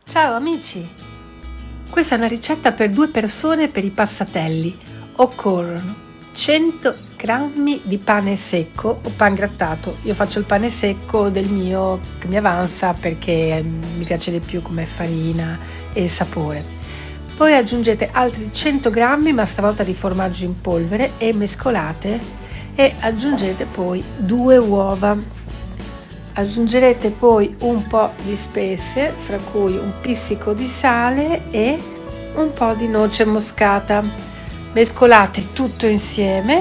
Ciao amici! Questa è una ricetta per 2 persone per i passatelli. Occorrono 100 grammi di pane secco o pan grattato. Io faccio il pane secco del mio che mi avanza perché mi piace di più come farina e sapore. Poi aggiungete altri 100 grammi, ma stavolta di formaggio in polvere, e mescolate, e aggiungete poi 2 uova. Aggiungerete poi un po' di spezie, fra cui un pizzico di sale e un po' di noce moscata. Mescolate tutto insieme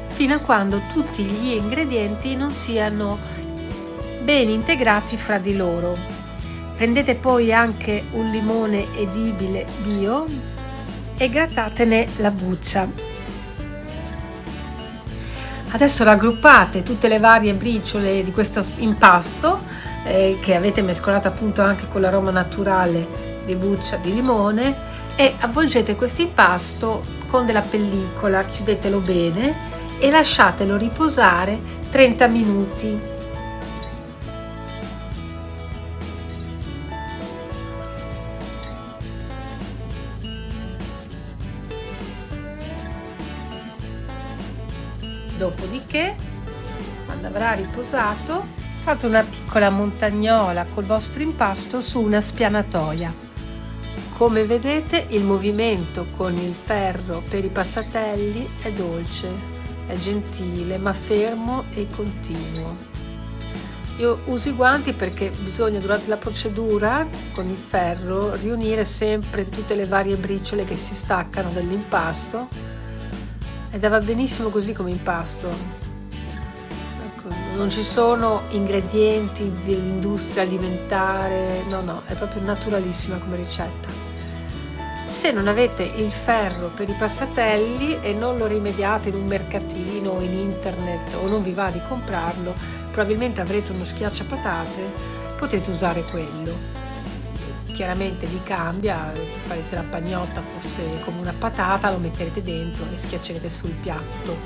fino a quando tutti gli ingredienti non siano ben integrati fra di loro. Prendete poi anche un limone edibile bio e grattatene la buccia. Adesso raggruppate tutte le varie briciole di questo impasto che avete mescolato appunto anche con l'aroma naturale di buccia di limone, e avvolgete questo impasto con della pellicola, chiudetelo bene e lasciatelo riposare 30 minuti. Dopodiché, quando avrà riposato, fate una piccola montagnola col vostro impasto su una spianatoia. Come vedete, il movimento con il ferro per i passatelli è dolce, è gentile, ma fermo e continuo. Io uso i guanti perché bisogna, durante la procedura con il ferro, riunire sempre tutte le varie briciole che si staccano dall'impasto, ed va benissimo così come impasto. Ecco, non ci sono ingredienti dell'industria alimentare, no, è proprio naturalissima come ricetta. Se non avete il ferro per i passatelli e non lo rimediate in un mercatino o in internet, o non vi va di comprarlo, probabilmente avrete uno schiacciapatate, potete usare quello. Chiaramente vi cambia, farete la pagnotta fosse come una patata, lo metterete dentro e schiaccerete sul piatto.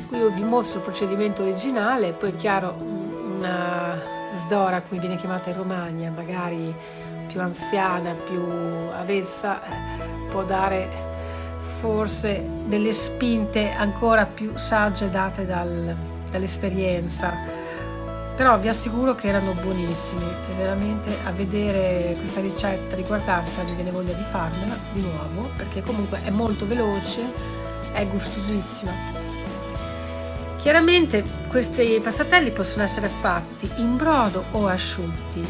Qui io vi mostro il procedimento originale, poi è chiaro una sdora, come viene chiamata in Romagna, magari più anziana, più avessa, può dare forse delle spinte ancora più sagge date dall'esperienza. Però vi assicuro che erano buonissimi, e veramente a vedere questa ricetta, riguardarsela, mi viene voglia di farmela di nuovo, perché comunque è molto veloce, è gustosissima. Chiaramente questi passatelli possono essere fatti in brodo o asciutti.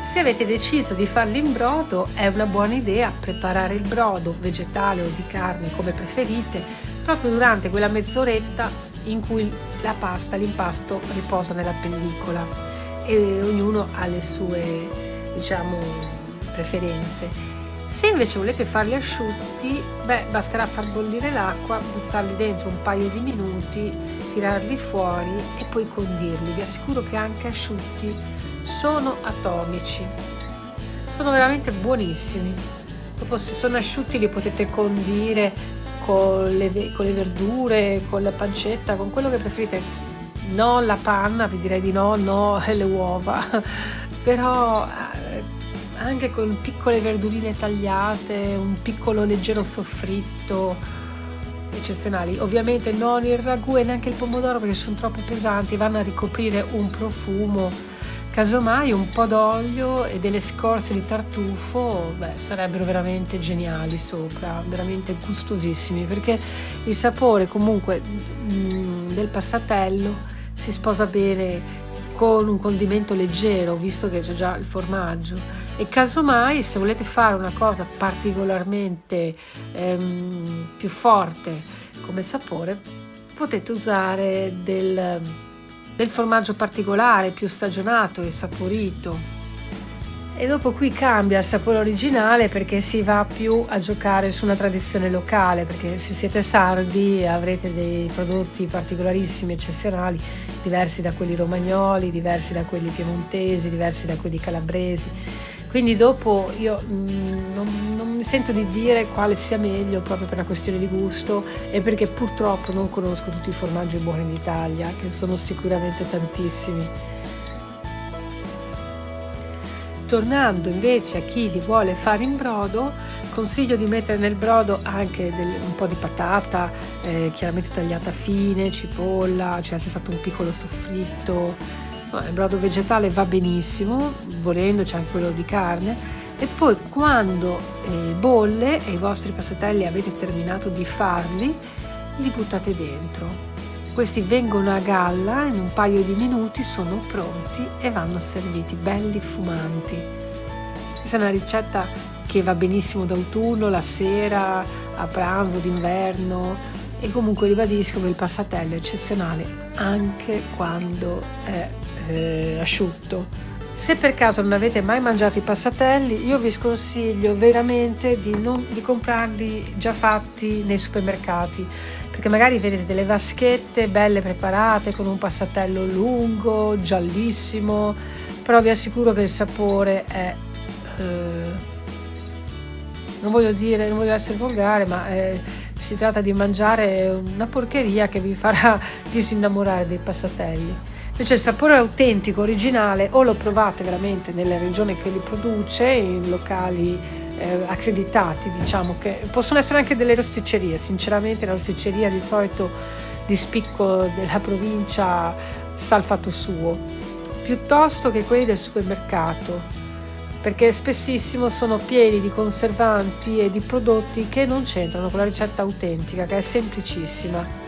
Se avete deciso di farli in brodo, è una buona idea preparare il brodo, vegetale o di carne, come preferite, proprio durante quella mezz'oretta in cui la pasta, l'impasto riposa nella pellicola, e ognuno ha le sue, preferenze. Se invece volete farli asciutti, basterà far bollire l'acqua, buttarli dentro un paio di minuti, tirarli fuori e poi condirli. Vi assicuro che anche asciutti sono atomici, sono veramente buonissimi. Dopo, se sono asciutti, li potete condire con le verdure, con la pancetta, con quello che preferite. No, la panna, vi direi di no, le uova, però anche con piccole verdurine tagliate, un piccolo leggero soffritto, eccezionali. Ovviamente non il ragù e neanche il pomodoro, perché sono troppo pesanti, vanno a ricoprire un profumo. Casomai un po' d'olio e delle scorze di tartufo, sarebbero veramente geniali sopra, veramente gustosissimi, perché il sapore comunque del passatello si sposa bene con un condimento leggero, visto che c'è già il formaggio. E casomai, se volete fare una cosa particolarmente più forte come sapore, potete usare del formaggio particolare, più stagionato e saporito. E dopo qui cambia il sapore originale, perché si va più a giocare su una tradizione locale, perché se siete sardi avrete dei prodotti particolarissimi, eccezionali, diversi da quelli romagnoli, diversi da quelli piemontesi, diversi da quelli calabresi. Quindi dopo io non mi sento di dire quale sia meglio, proprio per una questione di gusto, e perché purtroppo non conosco tutti i formaggi buoni d'Italia, che sono sicuramente tantissimi. Tornando invece a chi li vuole fare in brodo, consiglio di mettere nel brodo anche un po' di patata, chiaramente tagliata fine, cipolla, cioè se è stato un piccolo soffritto. Il brodo vegetale va benissimo, volendo c'è anche quello di carne. E poi quando bolle e i vostri passatelli avete terminato di farli, li buttate dentro. Questi vengono a galla, in un paio di minuti sono pronti e vanno serviti belli fumanti. Questa è una ricetta che va benissimo d'autunno, la sera, a pranzo, d'inverno, e comunque ribadisco che il passatello è eccezionale anche quando è asciutto. Se per caso non avete mai mangiato i passatelli, io vi sconsiglio veramente di comprarli già fatti nei supermercati, perché magari vedete delle vaschette belle preparate con un passatello lungo, giallissimo, però vi assicuro che il sapore è non voglio essere volgare, ma si tratta di mangiare una porcheria che vi farà disinnamorare dei passatelli. Invece il sapore autentico, originale, o lo provate veramente nella regione che li produce, in locali accreditati, diciamo, che possono essere anche delle rosticcerie. Sinceramente la rosticceria di solito di spicco della provincia sa il fatto suo, piuttosto che quelli del supermercato, perché spessissimo sono pieni di conservanti e di prodotti che non c'entrano con la ricetta autentica, che è semplicissima.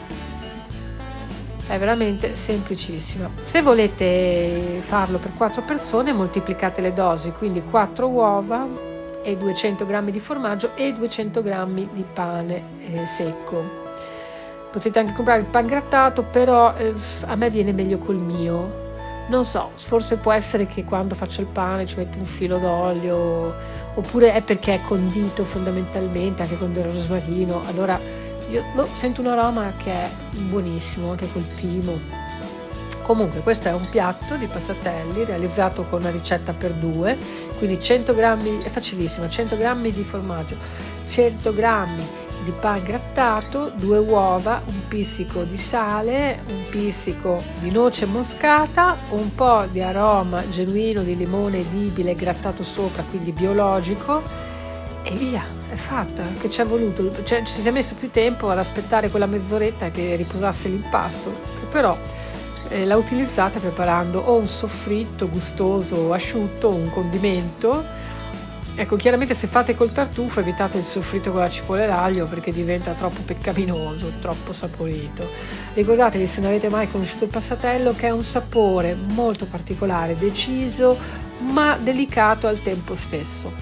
È veramente semplicissima. Se volete farlo per 4 persone, moltiplicate le dosi, quindi 4 uova e 200 g di formaggio e 200 g di pane secco. Potete anche comprare il pan grattato, però a me viene meglio col mio. Non so, forse può essere che quando faccio il pane ci metto un filo d'olio, oppure è perché è condito fondamentalmente anche con del rosmarino. Allora io sento un aroma che è buonissimo anche col timo. Comunque questo è un piatto di passatelli realizzato con una ricetta per 2, quindi 100 g, è facilissima, 100 g di formaggio, 100 g di pan grattato, 2 uova, un pizzico di sale, un pizzico di noce moscata, un po' di aroma genuino di limone edibile grattato sopra, quindi biologico, e via, è fatta. Che ci è voluto? Ci si è messo più tempo ad aspettare quella mezz'oretta che riposasse l'impasto, che però la utilizzate preparando o un soffritto gustoso asciutto, un condimento. Ecco, chiaramente se fate col tartufo evitate il soffritto con la cipolla e l'aglio, perché diventa troppo peccaminoso, troppo saporito. Ricordatevi, se non avete mai conosciuto il passatello, che è un sapore molto particolare, deciso ma delicato al tempo stesso.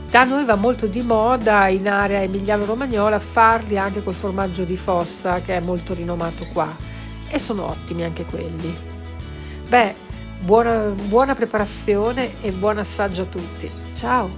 Da noi va molto di moda in area emiliano-romagnola farli anche col formaggio di fossa, che è molto rinomato qua, e sono ottimi anche quelli. Buona preparazione e buon assaggio a tutti. Ciao!